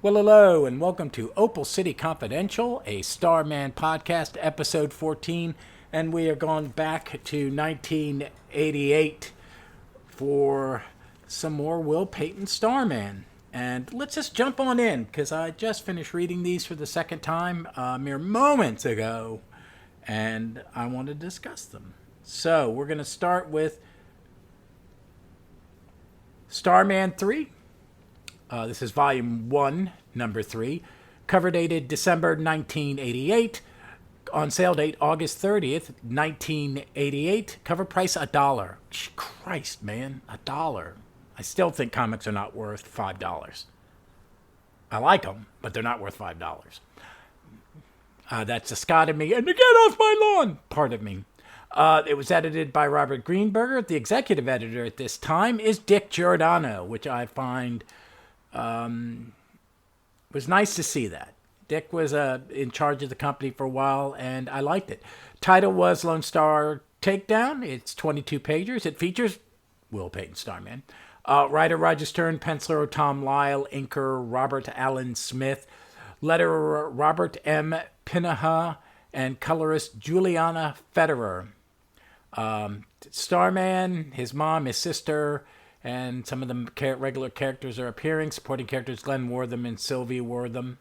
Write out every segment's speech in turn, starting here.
Well, hello, and welcome to Opal City Confidential, a Starman podcast, episode 14. And we are going back to 1988 for some more Will Payton Starman. And let's just jump on in, because I just finished reading these for the second time mere moments ago, and I want to discuss them. So, we're going to start with Starman 3. This is Volume 1, Number 3. Cover dated December 1988. On sale date August 30th, 1988. Cover price $1. Christ, man, $1. I still think comics are not worth $5. I like them, but they're not worth $5. That's the Scott in me, and to get off my lawn part of me. It was edited by Robert Greenberger. The executive editor at this time is Dick Giordano, which I find was nice to see that. Dick was in charge of the company for a while, and I liked it. Title was Lone Star Takedown. It's 22 pages. It features Will Payton Starman. Writer Roger Stern, penciler Tom Lyle, inker Robert Allen Smith, letterer Robert M. Pinaha, and colorist Juliana Federer. Starman, his mom, his sister, and some of the regular characters are appearing. Supporting characters Glenn Wortham and Sylvie Wortham.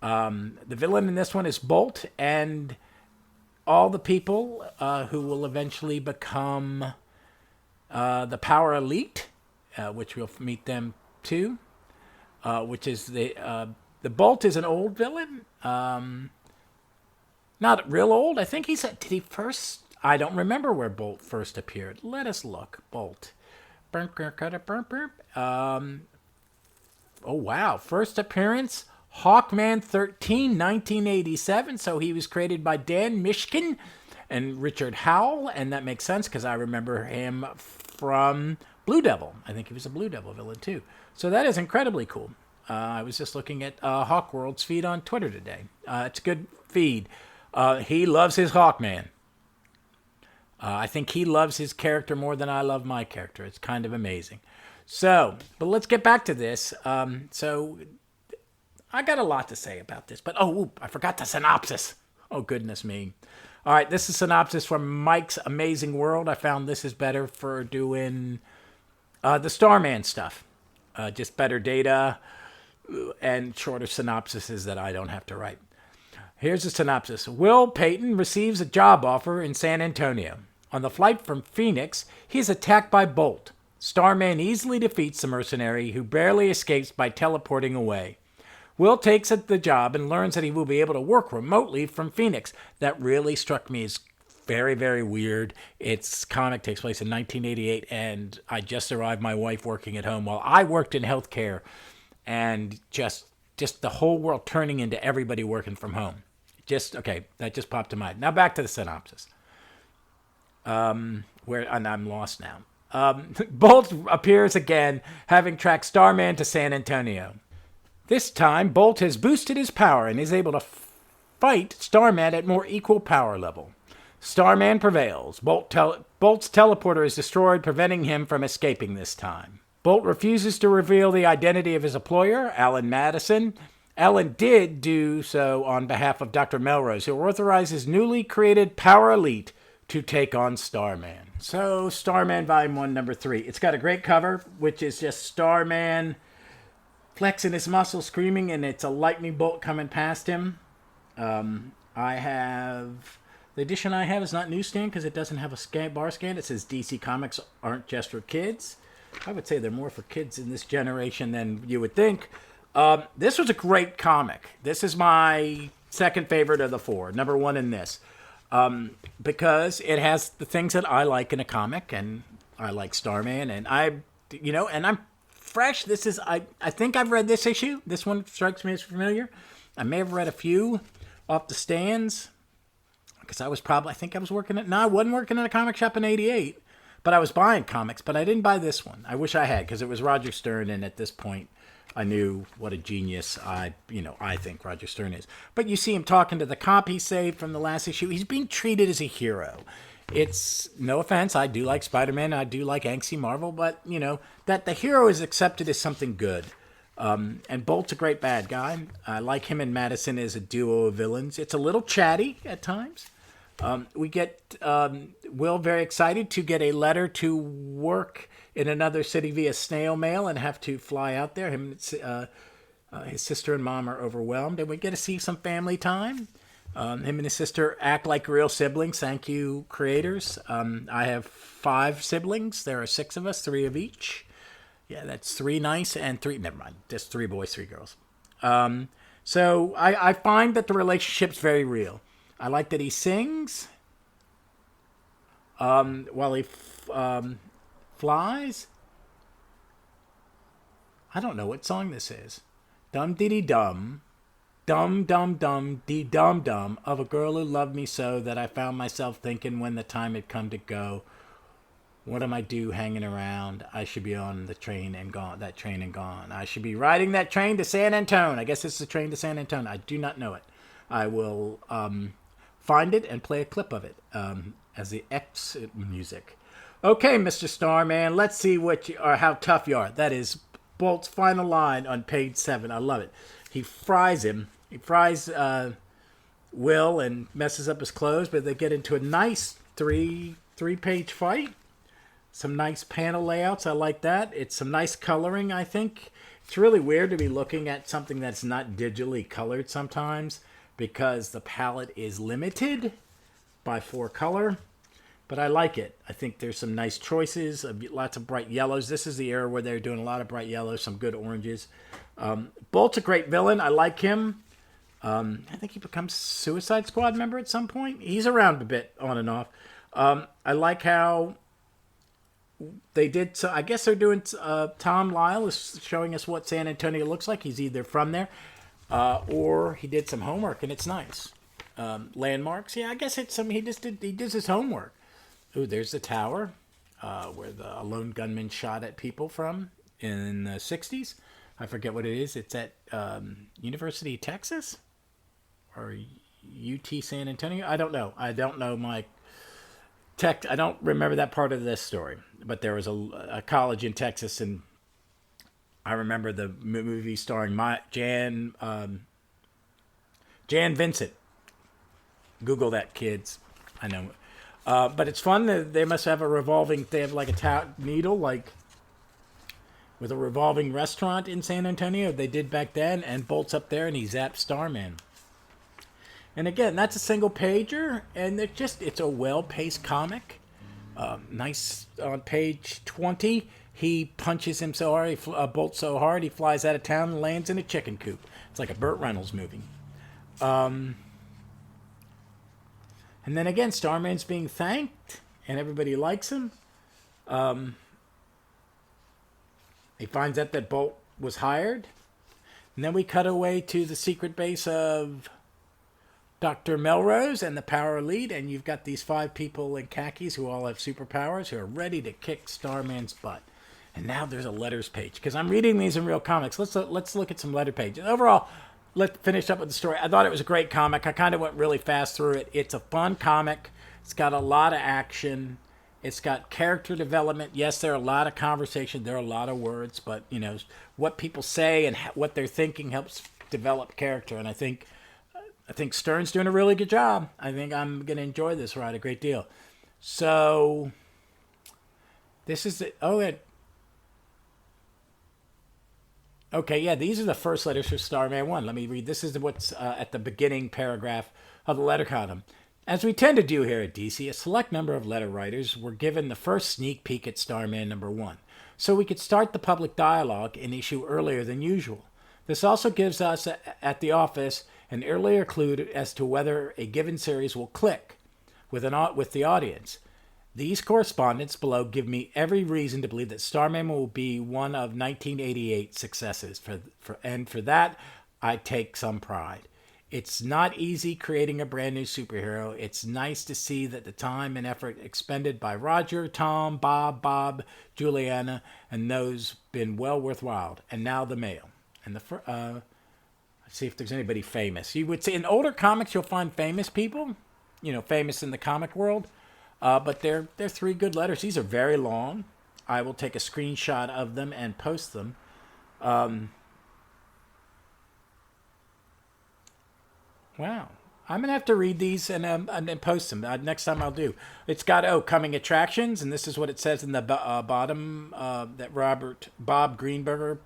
The villain in this one is Bolt, and all the people who will eventually become the Power Elite, which we'll meet them too. Which is the Bolt is an old villain. Not real old. I think did he first? I don't remember where Bolt first appeared. Let us look. Bolt. Oh, wow. First appearance, Hawkman 13, 1987. So he was created by Dan Mishkin and Richard Howell. And that makes sense because I remember him from Blue Devil. I think he was a Blue Devil villain too. So that is incredibly cool. I was just looking at Hawkworld's feed on Twitter today. It's a good feed. He loves his Hawkman. I think he loves his character more than I love my character. It's kind of amazing. So, but let's get back to this. So, I got a lot to say about this. But, I forgot the synopsis. Oh, goodness me. All right, this is synopsis from Mike's Amazing World. I found this is better for doing the Starman stuff. Just better data and shorter synopsises that I don't have to write. Here's the synopsis. Will Payton receives a job offer in San Antonio. On the flight from Phoenix, he is attacked by Bolt. Starman easily defeats the mercenary, who barely escapes by teleporting away. Will takes the job and learns that he will be able to work remotely from Phoenix. That really struck me as very, very weird. Its comic takes place in 1988, and I just arrived my wife working at home while I worked in healthcare, and just the whole world turning into everybody working from home. That just popped to mind. Now back to the synopsis. And I'm lost now. Bolt appears again, having tracked Starman to San Antonio. This time, Bolt has boosted his power and is able to fight Starman at more equal power level. Starman prevails. Bolt's teleporter is destroyed, preventing him from escaping this time. Bolt refuses to reveal the identity of his employer, Alan Madison. Alan did do so on behalf of Dr. Melrose, who authorized his newly created Power Elite to take on Starman. So, Starman Volume 1, Number 3. It's got a great cover, which is just Starman flexing his muscles, screaming, and it's a lightning bolt coming past him. The edition I have is not newsstand because it doesn't have a bar scan. It says DC Comics aren't just for kids. I would say they're more for kids in this generation than you would think. This was a great comic. This is my second favorite of the four. Number one in this. Because it has the things that I like in a comic, and I like Starman, and I'm fresh. I think I've read this issue. This one strikes me as familiar. I may have read a few off the stands, because I wasn't working at a comic shop in 88, but I was buying comics, but I didn't buy this one. I wish I had, because it was Roger Stern, and at this point, I knew what a genius I think Roger Stern is. But you see him talking to the cop he saved from the last issue. He's being treated as a hero. It's, no offense, I do like Spider-Man, I do like angsty Marvel, but, that the hero is accepted as something good. And Bolt's a great bad guy. I like him and Madison as a duo of villains. It's a little chatty at times. We get Will very excited to get a letter to work in another city via snail mail and have to fly out there. His sister and mom are overwhelmed, and we get to see some family time. Him and his sister act like real siblings. Thank you, creators. I have 5 siblings. There are 6 of us, 3 of each. Yeah, that's 3 nice and 3. Never mind. Just 3 boys, 3 girls. So I find that the relationship's very real. I like that he sings while he flies. I don't know what song this is. Dum dee dum. Dum dum dum dee dum dum of a girl who loved me so that I found myself thinking when the time had come to go, what am I do hanging around? I should be on the train and gone. That train and gone. I should be riding that train to San Antone. I guess it's the train to San Antone. I do not know it. I will find it and play a clip of it as the exit music. Okay, Mr. Starman, let's see how tough you are. That is Bolt's final line on page 7. I love it. He fries him. He fries Will and messes up his clothes, but they get into a nice three-page fight. Some nice panel layouts. I like that. It's some nice coloring, I think. It's really weird to be looking at something that's not digitally colored sometimes because the palette is limited by 4 color. But I like it. I think there's some nice choices, lots of bright yellows. This is the era where they're doing a lot of bright yellows, some good oranges. Bolt's a great villain. I like him. I think he becomes Suicide Squad member at some point. He's around a bit on and off. I like how they did. So I guess they're doing. Tom Lyle is showing us what San Antonio looks like. He's either from there or he did some homework, and it's nice. Landmarks. Yeah, I guess it's some. He did his homework. Ooh, there's the tower where a lone gunman shot at people from in the 60s. I forget what it is. It's at University of Texas or UT San Antonio. I don't know. I don't know my tech. I don't remember that part of this story. But there was a college in Texas, and I remember the movie starring Jan Vincent. Google that, kids. I know. But it's fun. They must have a revolving. They have like a needle, like with a revolving restaurant in San Antonio. They did back then, and Bolt's up there, and he zaps Starman. And again, that's a single pager, and it's a well-paced comic. Nice on page 20. He punches him so hard, Bolt so hard, he flies out of town and lands in a chicken coop. It's like a Burt Reynolds movie. And then again, Starman's being thanked, and everybody likes him. He finds out that Bolt was hired. And then we cut away to the secret base of Dr. Melrose and the Power Elite, and you've got these 5 people in khakis who all have superpowers who are ready to kick Starman's butt. And now there's a letters page, because I'm reading these in real comics. Let's look at some letter pages. Overall, let's finish up with the story. I thought it was a great comic. I kind of went really fast through it. It's a fun comic. It's got a lot of action. It's got character development. Yes, there are a lot of conversation. There are a lot of words, but what people say and what they're thinking helps develop character. And I think Stern's doing a really good job. I think I'm going to enjoy this ride a great deal. So this is it. Okay, yeah, these are the first letters for Starman 1. Let me read. This is what's at the beginning paragraph of the letter column. As we tend to do here at DC, a select number of letter writers were given the first sneak peek at Starman number 1, so we could start the public dialogue and issue earlier than usual. This also gives us, at the office, an earlier clue as to whether a given series will click with the audience. These correspondents below give me every reason to believe that Starman will be one of 1988's successes, and for that, I take some pride. It's not easy creating a brand new superhero. It's nice to see that the time and effort expended by Roger, Tom, Bob, Juliana, and those been well worthwhile. And now the mail. And let's see if there's anybody famous. You would say in older comics you'll find famous people, famous in the comic world. But they're 3 good letters. These are very long. I will take a screenshot of them and post them. Wow. I'm gonna have to read these and then post them. Next time I'll do. It's got coming attractions, and this is what it says in the bottom that Bob Greenberger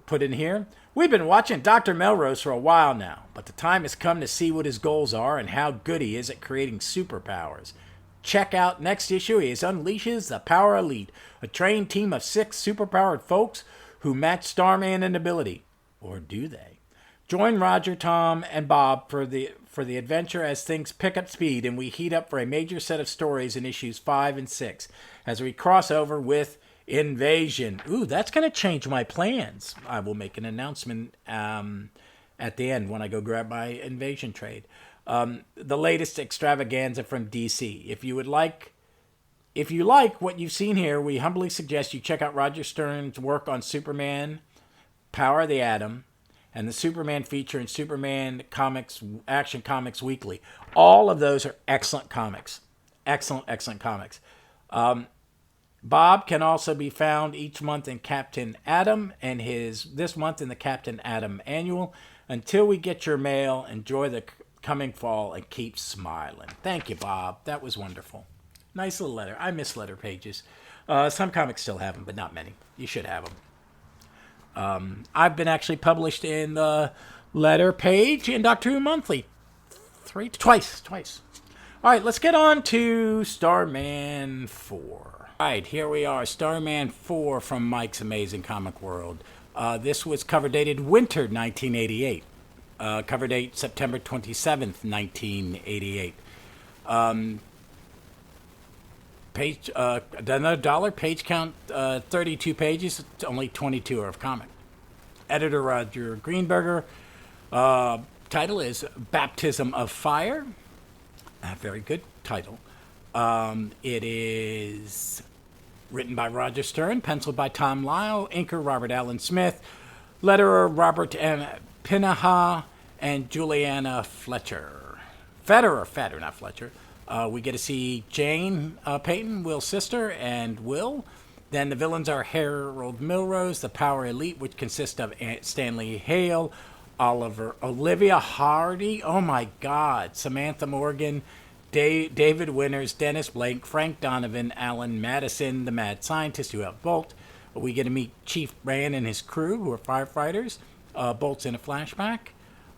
put in here. We've been watching Dr. Melrose for a while now, but the time has come to see what his goals are and how good he is at creating superpowers. Check out next issue. He unleashes the Power Elite, a trained team of 6 superpowered folks who match Starman in ability, or do they? Join Roger, Tom, and Bob for the adventure as things pick up speed and we heat up for a major set of stories in issues 5 and 6 as we cross over with Invasion. Ooh, that's going to change my plans. I will make an announcement at the end when I go grab my Invasion trade. The latest extravaganza from DC. If you like what you've seen here, we humbly suggest you check out Roger Stern's work on Superman, Power of the Atom, and the Superman feature in Superman Comics, Action Comics Weekly. All of those are excellent comics. Excellent comics. Bob can also be found each month in Captain Atom and this month in the Captain Atom Annual. Until we get your mail, enjoy the coming fall and keep smiling. Thank you, Bob. That was wonderful. Nice little letter. I miss letter pages. Some comics still have them, but not many. You should have them. I've been actually published in the letter page in Doctor Who Monthly. Twice. All right, let's get on to Starman 4. All right, here we are, Starman 4 from Mike's Amazing Comic World. This was cover dated winter 1988. Cover date September 27th, 1988. Page another dollar, page count 32 pages, only 22 are of comic. Editor Roger Greenberger. Title is Baptism of Fire. A very good title. It is written by Roger Stern, penciled by Tom Lyle, inker Robert Allen Smith, letterer Robert M. Pinaha, and Juliana Fletcher. Federer, not Fletcher. We get to see Jane Peyton, Will's sister, and Will. Then the villains are Harold Melrose, the Power Elite, which consists of Stanley Hale, Olivia Hardy, oh my God, Samantha Morgan, David Winters, Dennis Blake, Frank Donovan, Alan Madison, the mad scientist who helped Bolt. We get to meet Chief Brand and his crew, who are firefighters. Bolt's in a flashback.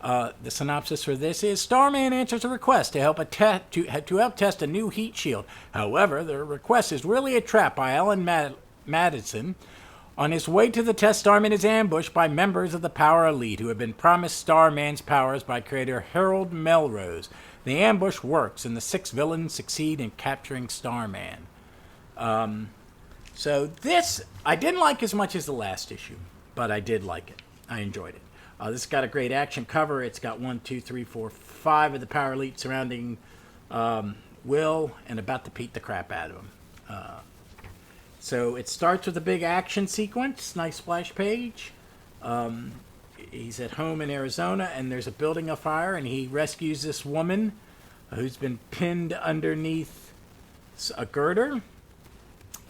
The synopsis for this is: Starman answers a request to help test a new heat shield. However, the request is really a trap by Alan Madison. On his way to the test, Starman is ambushed by members of the Power Elite who have been promised Starman's powers by creator Harold Melrose. The ambush works, and the 6 villains succeed in capturing Starman. So this, I didn't like as much as the last issue, but I did like it. I enjoyed it. This got a great action cover. It's got 1, 2, 3, 4, 5 of the Power Elite surrounding Will and about to beat the crap out of him. So it starts with a big action sequence, nice splash page. He's at home in Arizona, and there's a building afire, and he rescues this woman who's been pinned underneath a girder.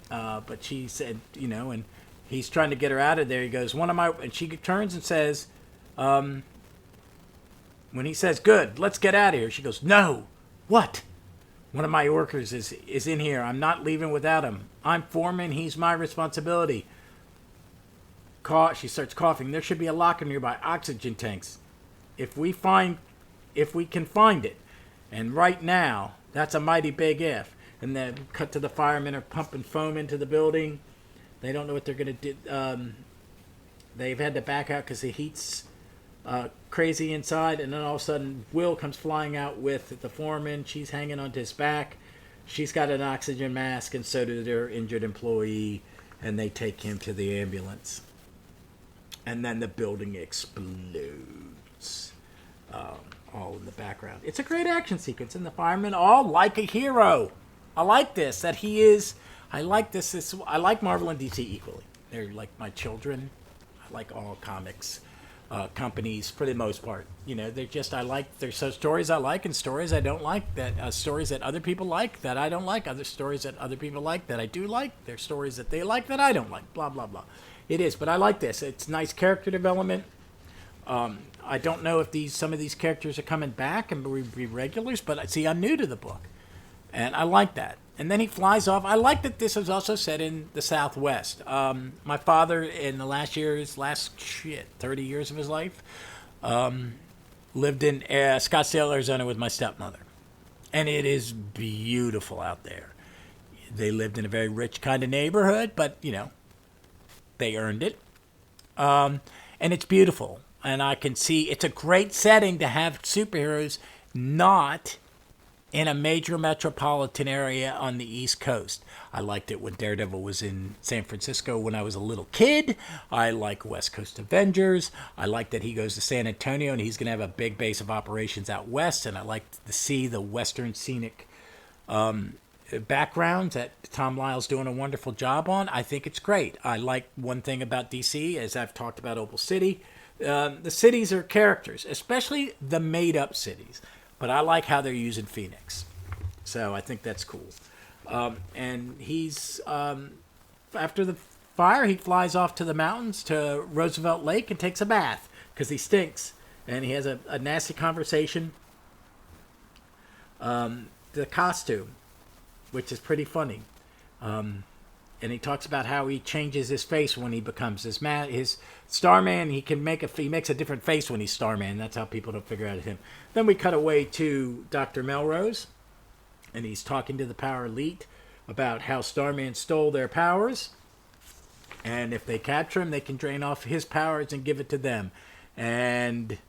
But she said, and he's trying to get her out of there. He goes, and she turns and says, when he says, good, let's get out of here, she goes, no, what? One of my workers is in here. I'm not leaving without him. I'm foreman. He's my responsibility. She starts coughing. There should be a locker nearby. Oxygen tanks. If we can find it. And right now, that's a mighty big if. And then cut to the firemen are pumping foam into the building. They don't know what they're going to do. They've had to back out because the heat's crazy inside. And then all of a sudden, Will comes flying out with the foreman. She's hanging onto his back. She's got an oxygen mask, and so does their injured employee. And they take him to the ambulance. And then the building explodes. All in the background. It's a great action sequence, and the firemen all like a hero. I like this. I like this. I like Marvel and DC equally. They're like my children. I like all comics companies for the most part. There's some stories I like and stories I don't like. Stories that other people like that I don't like. Other stories that other people like that I do like. There's stories that they like that I don't like. Blah, blah, blah. It is, but I like this. It's nice character development. I don't know if some of these characters are coming back and be regulars, but see, I'm new to the book, and I like that. And then he flies off. I like that this was also set in the Southwest. My father, in the last 30 years of his life, lived in Scottsdale, Arizona with my stepmother. And it is beautiful out there. They lived in a very rich kind of neighborhood, but, they earned it. And it's beautiful. And I can see it's a great setting to have superheroes not in a major metropolitan area on the East Coast. I liked it when Daredevil was in San Francisco when I was a little kid. I like West Coast Avengers. I like that he goes to San Antonio and he's going to have a big base of operations out west. And I like to see the Western scenic backgrounds that Tom Lyle's doing a wonderful job on. I think it's great. I like one thing about DC, as I've talked about Opal City. The cities are characters, especially the made-up cities. But I like how they're using Phoenix. So I think that's cool. And he's, after the fire, he flies off to the mountains to Roosevelt Lake and takes a bath because he stinks. And he has a nasty conversation. The costume, which is pretty funny. And he talks about how he changes his face when he becomes his Starman. He makes a different face when he's Starman. That's how people don't figure out him. Then we cut away to Dr. Melrose, and he's talking to the Power Elite about how Starman stole their powers, and if they capture him, they can drain off his powers and give it to them. And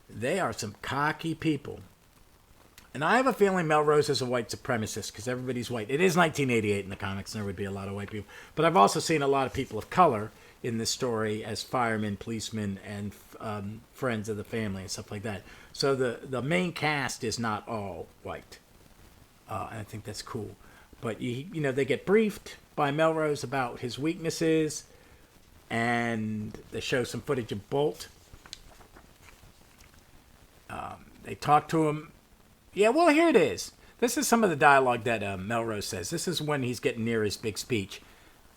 they are some cocky people. And I have a feeling Melrose is a white supremacist because everybody's white. It is 1988 in the comics, and there would be a lot of white people. But I've also seen a lot of people of color in this story as firemen, policemen, and friends of the family and stuff like that. So the main cast is not all white. And I think that's cool. But, they get briefed by Melrose about his weaknesses, and they show some footage of Bolt. They talk to him. Yeah, well, here it is. This is some of the dialogue that Melrose says. This is when he's getting near his big speech.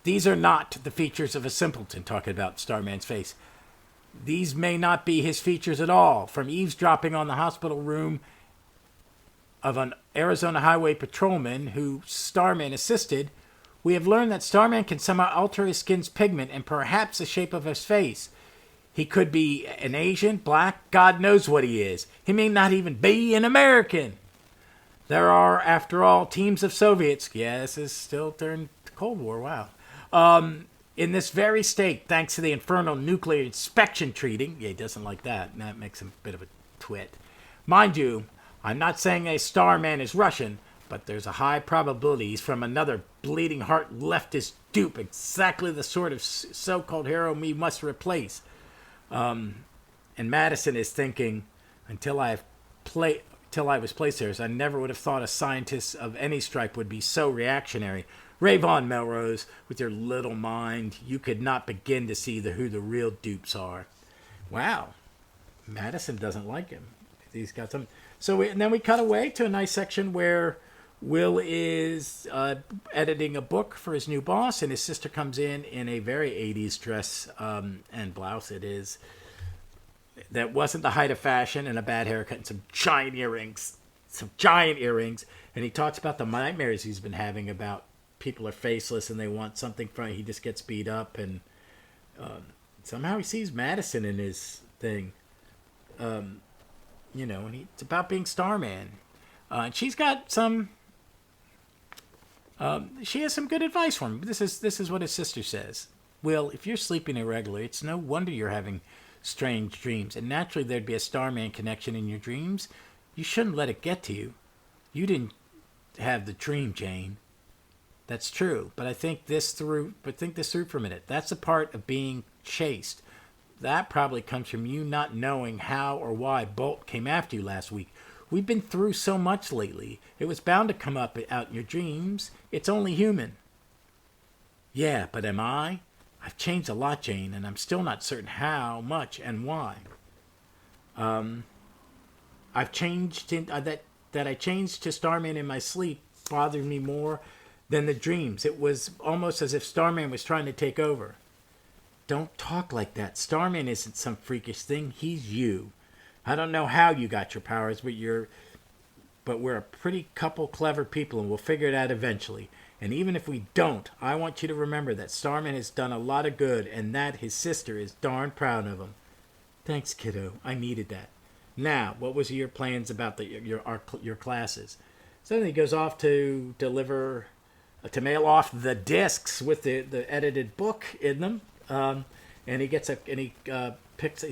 These are not the features of a simpleton, talking about Starman's face. These may not be his features at all. From eavesdropping on the hospital room of an Arizona highway patrolman who Starman assisted, we have learned that Starman can somehow alter his skin's pigment and perhaps the shape of his face. He could be an Asian, black, God knows what he is. He may not even be an American. There are, after all, teams of Soviets. Yeah, this is still during the Cold War, wow. In this very state, thanks to the infernal nuclear inspection treaty. Yeah, he doesn't like that. And that makes him a bit of a twit. Mind you, I'm not saying a Starman is Russian, but there's a high probability he's from another bleeding heart leftist dupe, exactly the sort of so-called hero we must replace. And Madison is thinking, until I was placed here, I never would have thought a scientist of any stripe would be so reactionary. Rave on, Melrose, with your little mind. You could not begin to see who the real dupes are. Wow. Madison doesn't like him. He's got some. And then we cut away to a nice section where Will is editing a book for his new boss, and his sister comes in a very 80s dress and blouse. It is. That wasn't the height of fashion, and a bad haircut and some giant earrings. And he talks about the nightmares he's been having about people are faceless and they want something from it. He just gets beat up, and somehow he sees Madison in his thing. And it's about being Starman. And she's got some. She has some good advice for him. This is what his sister says. Will, if you're sleeping irregularly, it's no wonder you're having strange dreams. And naturally, there'd be a Starman connection in your dreams. You shouldn't let it get to you. You didn't have the dream, Jane. That's true. But think this through for a minute. That's a part of being chased. That probably comes from you not knowing how or why Bolt came after you last week. We've been through so much lately. It was bound to come out in your dreams. It's only human. Yeah, but am I? I've changed a lot, Jane, and I'm still not certain how much and why. I've changed that I changed to Starman in my sleep bothered me more than the dreams. It was almost as if Starman was trying to take over. Don't talk like that. Starman isn't some freakish thing. He's you. I don't know how you got your powers, but we're a pretty couple clever people, and we'll figure it out eventually. And even if we don't, I want you to remember that Starman has done a lot of good, and that his sister is darn proud of him. Thanks, kiddo. I needed that. Now, what was your plans about your classes? So then he goes off to mail off the discs with the edited book in them, and he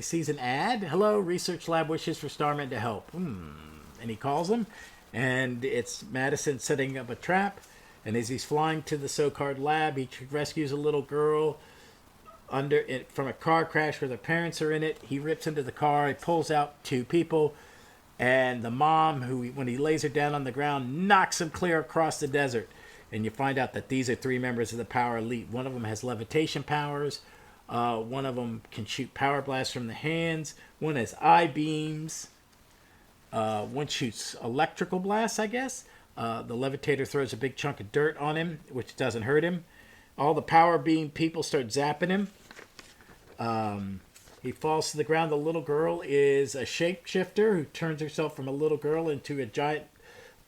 sees an ad. Hello, research lab wishes for Starman to help. And he calls him, and it's Madison setting up a trap. And as he's flying to the so-called lab, he rescues a little girl from a car crash where the parents are in it. He rips into the car. He pulls out two people, and the mom, who when he lays her down on the ground, knocks him clear across the desert. And you find out that these are three members of the Power Elite. One of them has levitation powers. One of them can shoot power blasts from the hands. One has eye beams. One shoots electrical blasts, I guess. The levitator throws a big chunk of dirt on him, which doesn't hurt him. All the power beam people start zapping him. He falls to the ground. The little girl is a shapeshifter who turns herself from a little girl into a giant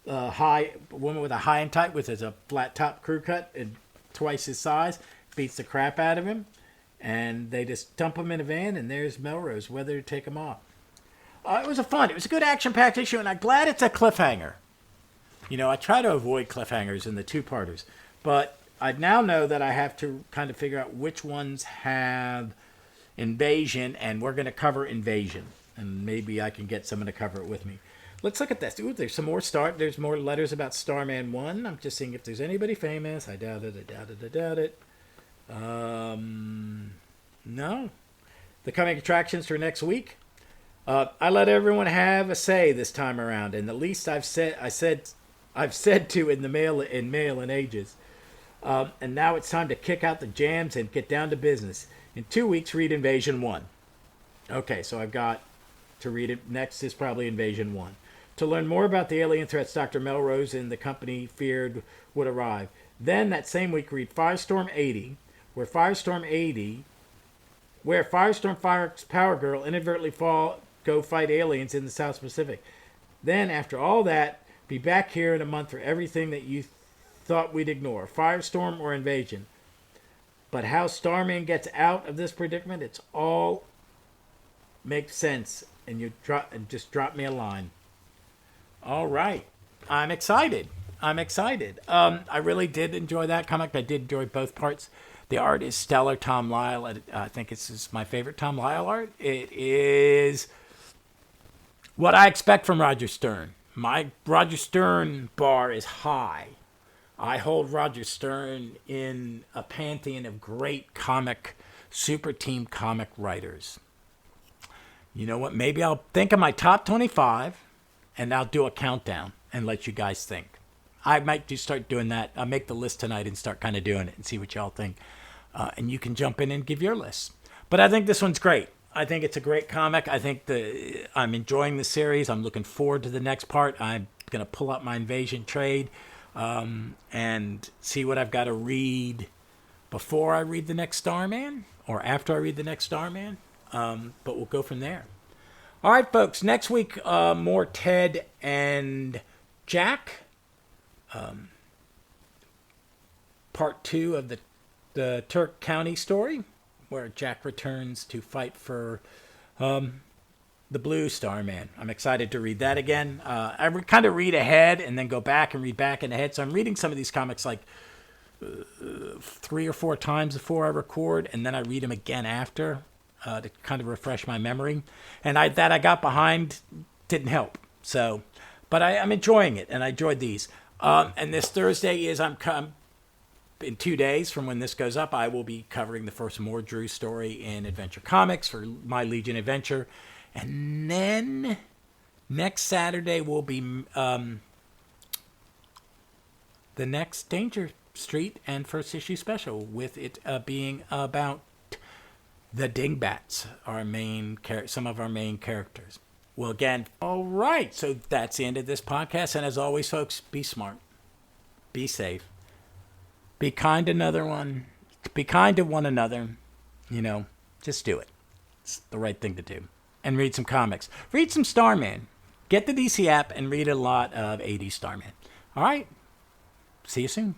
woman with a high and tight with a flat top crew cut and twice his size. Beats the crap out of him. And they just dump him in a van, and there's Melrose, whether to take him off. It was a good action-packed issue, and I'm glad it's a cliffhanger. I try to avoid cliffhangers in the two-parters, but I now know that I have to kind of figure out which ones have Invasion, and we're going to cover Invasion, and maybe I can get someone to cover it with me. Let's look at this. Ooh, there's There's more letters about Starman 1. I'm just seeing if there's anybody famous. I doubt it. No. The coming attractions for next week. I let everyone have a say this time around, and the least I've said to in mail in ages. And now it's time to kick out the jams and get down to business. In 2 weeks, read Invasion 1. Okay, so I've got to read it. Next is probably Invasion 1. To learn more about the alien threats Dr. Melrose and the company feared would arrive. Then that same week, read Firestorm 80, where Firestorm Fire's Power Girl inadvertently go fight aliens in the South Pacific. Then, after all that, be back here in a month for everything that you thought we'd ignore. Firestorm or Invasion. But how Starman gets out of this predicament, it's all makes sense. And just drop me a line. All right. I'm excited. I really did enjoy that comic. I did enjoy both parts. The art is stellar. Tom Lyle. I think this is my favorite Tom Lyle art. It is what I expect from Roger Stern. My Roger Stern bar is high. I hold Roger Stern in a pantheon of great super team comic writers. You know what? Maybe I'll think of my top 25 and I'll do a countdown and let you guys think. I might just start doing that. I'll make the list tonight and start kind of doing it and see what y'all think. And you can jump in and give your list. But I think this one's great. I think it's a great comic. I think I'm enjoying the series. I'm looking forward to the next part. I'm going to pull up my Invasion trade and see what I've got to read before I read the next Starman or after I read the next Starman. But we'll go from there. All right, folks. Next week, more Ted and Jack. Part 2 of the Turk County story, where Jack returns to fight for the Blue Starman. I'm excited to read that again. I kind of read ahead and then go back and read back and ahead. So I'm reading some of these comics like 3 or 4 times before I record, and then I read them again after to kind of refresh my memory. And I got behind didn't help. So, but I'm enjoying it, and I enjoyed these. And this Thursday is in 2 days from when this goes up, I will be covering the first Drew story in Adventure Comics for My Legion Adventure. And then next Saturday will be the next Danger Street and first issue special, with it being about the Dingbats, some of our main characters. Well, again, all right. So that's the end of this podcast. And as always, folks, be smart. Be safe. Be kind to one another. You know, just do it. It's the right thing to do. And read some comics. Read some Starman. Get the DC app and read a lot of 80s Starman. All right. See you soon.